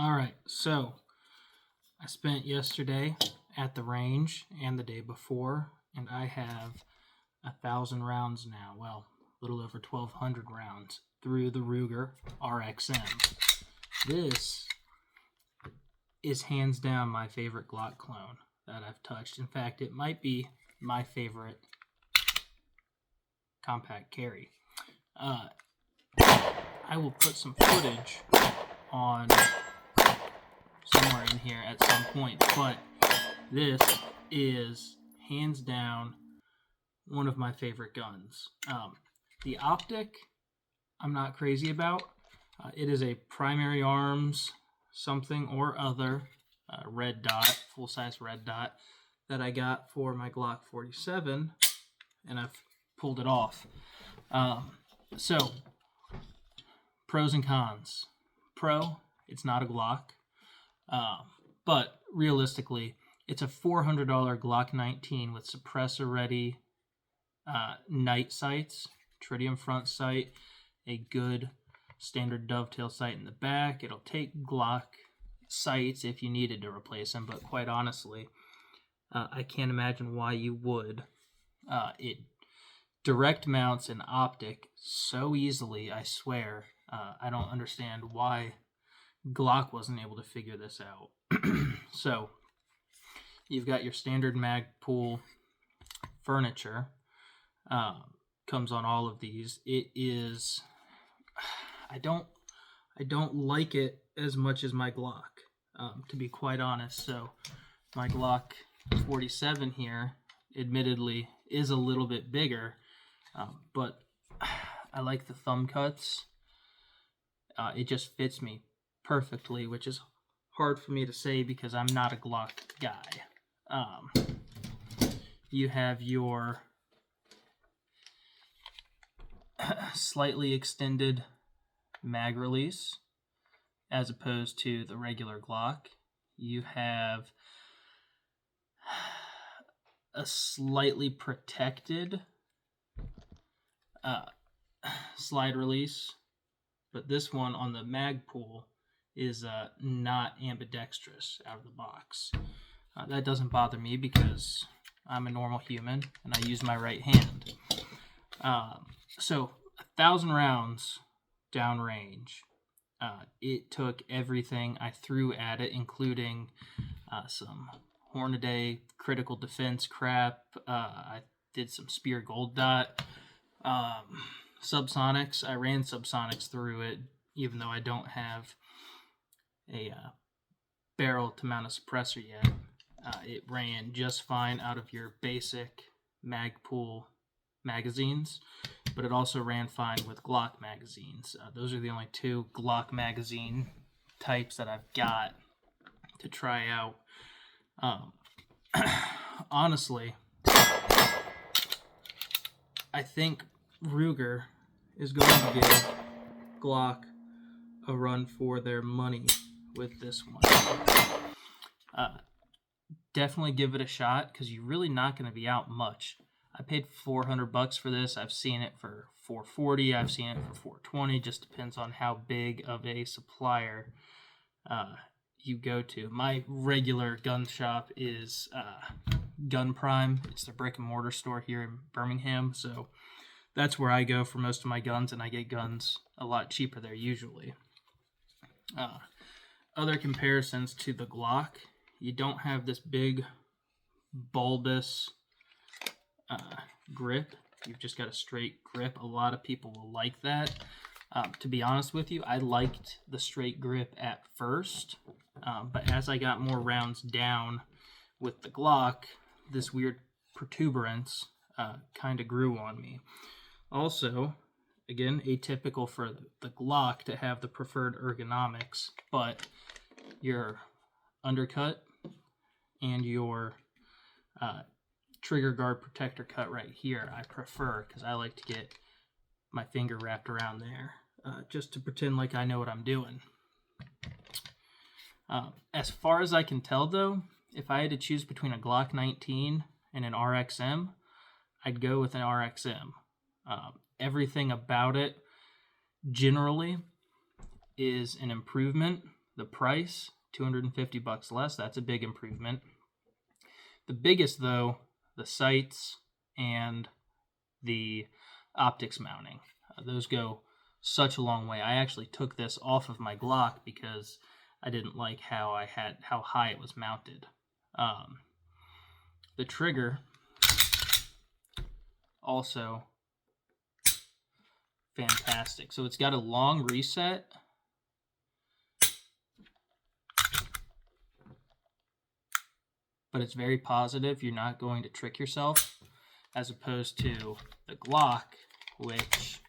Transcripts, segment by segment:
All right, so I spent yesterday at the range and the day before, and I have 1,000 rounds now. Well, a little over 1,200 rounds through the Ruger RXM. This is hands down my favorite Glock clone that I've touched. In fact, it might be my favorite compact carry. I will put some footage on somewhere in here at some point, but this is hands down one of my favorite guns. The optic I'm not crazy about. It is a primary arms something or other red dot, full-size red dot that I got for my Glock 47, and I've pulled it off. So pros and cons. Pro, it's not a Glock. But realistically, it's a $400 Glock 19 with suppressor-ready night sights, tritium front sight, a good standard dovetail sight in the back. It'll take Glock sights if you needed to replace them, but quite honestly, I can't imagine why you would. It direct mounts an optic so easily, I swear. I don't understand why Glock wasn't able to figure this out. So, you've got your standard magpul furniture. Comes on all of these. It is, I don't like it as much as my Glock, to be quite honest. So, my Glock 47 here, admittedly, is a little bit bigger, but I like the thumb cuts. It just fits me perfectly, which is hard for me to say because I'm not a Glock guy. You have your slightly extended mag release as opposed to the regular Glock. You have a slightly protected slide release, but this one on the magpul is not ambidextrous out of the box. That doesn't bother me because I'm a normal human and I use my right hand. So 1,000 rounds downrange. It took everything I threw at it, including some Hornaday critical defense crap. I did some Spear Gold Dot. Subsonics. I ran subsonics through it, even though I don't have a barrel to mount a suppressor yet. It ran just fine out of your basic magpul magazines, but it also ran fine with Glock magazines. Those are the only two Glock magazine types that I've got to try out. Honestly, I think Ruger is going to give Glock a run for their money with this one. Definitely give it a shot because you're really not going to be out much. I paid $400 for this. I've seen it for $440. I've seen it for $420. Just depends on how big of a supplier you go to. My regular gun shop is Gun Prime. It's the brick and mortar store here in Birmingham. So that's where I go for most of my guns, and I get guns a lot cheaper there usually. Other comparisons to the Glock, you don't have this big bulbous grip. You've just got a straight grip. A lot of people will like that. To be honest with you, I liked the straight grip at first, but as I got more rounds down with the Glock, this weird protuberance kind of grew on me. Also, again, atypical for the Glock to have the preferred ergonomics, but your undercut and your trigger guard protector cut right here I prefer because I like to get my finger wrapped around there just to pretend like I know what I'm doing. As far as I can tell though, if I had to choose between a Glock 19 and an RXM, I'd go with an RXM. Everything about it generally is an improvement. the price, $250 less. That's a big improvement. The biggest, though, the sights and the optics mounting. Those go such a long way. I actually took this off of my Glock because I didn't like how high it was mounted. The trigger also fantastic. So it's got a long reset, but it's very positive. You're not going to trick yourself, as opposed to the Glock, which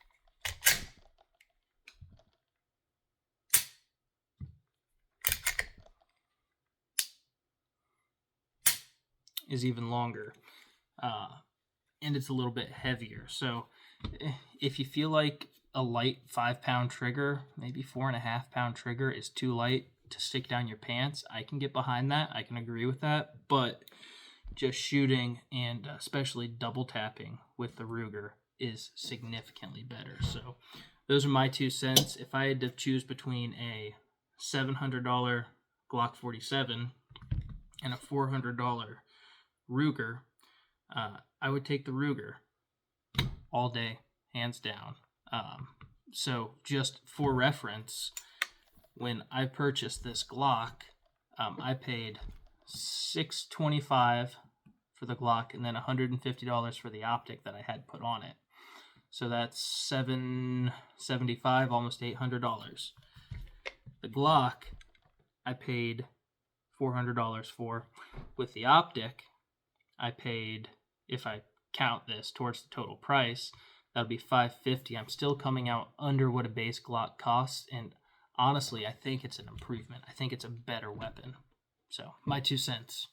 is even longer, and it's a little bit heavier. So if you feel like a light 5-pound trigger, maybe 4.5-pound trigger is too light to stick down your pants, I can get behind that. I can agree with that. But just shooting and especially double tapping with the Ruger is significantly better. So those are my 2 cents. If I had to choose between a $700 Glock 47 and a $400 Ruger, I would take the Ruger all day, hands down. So just for reference, when I purchased this Glock, I paid $625 for the Glock and then $150 for the optic that I had put on it. So that's $775, almost $800. The Glock I paid $400 for. With the optic, I paid, if I count this towards the total price, that'll be $550. I'm still coming out under what a base Glock costs, and honestly, I think it's an improvement. I think it's a better weapon. So, my 2 cents.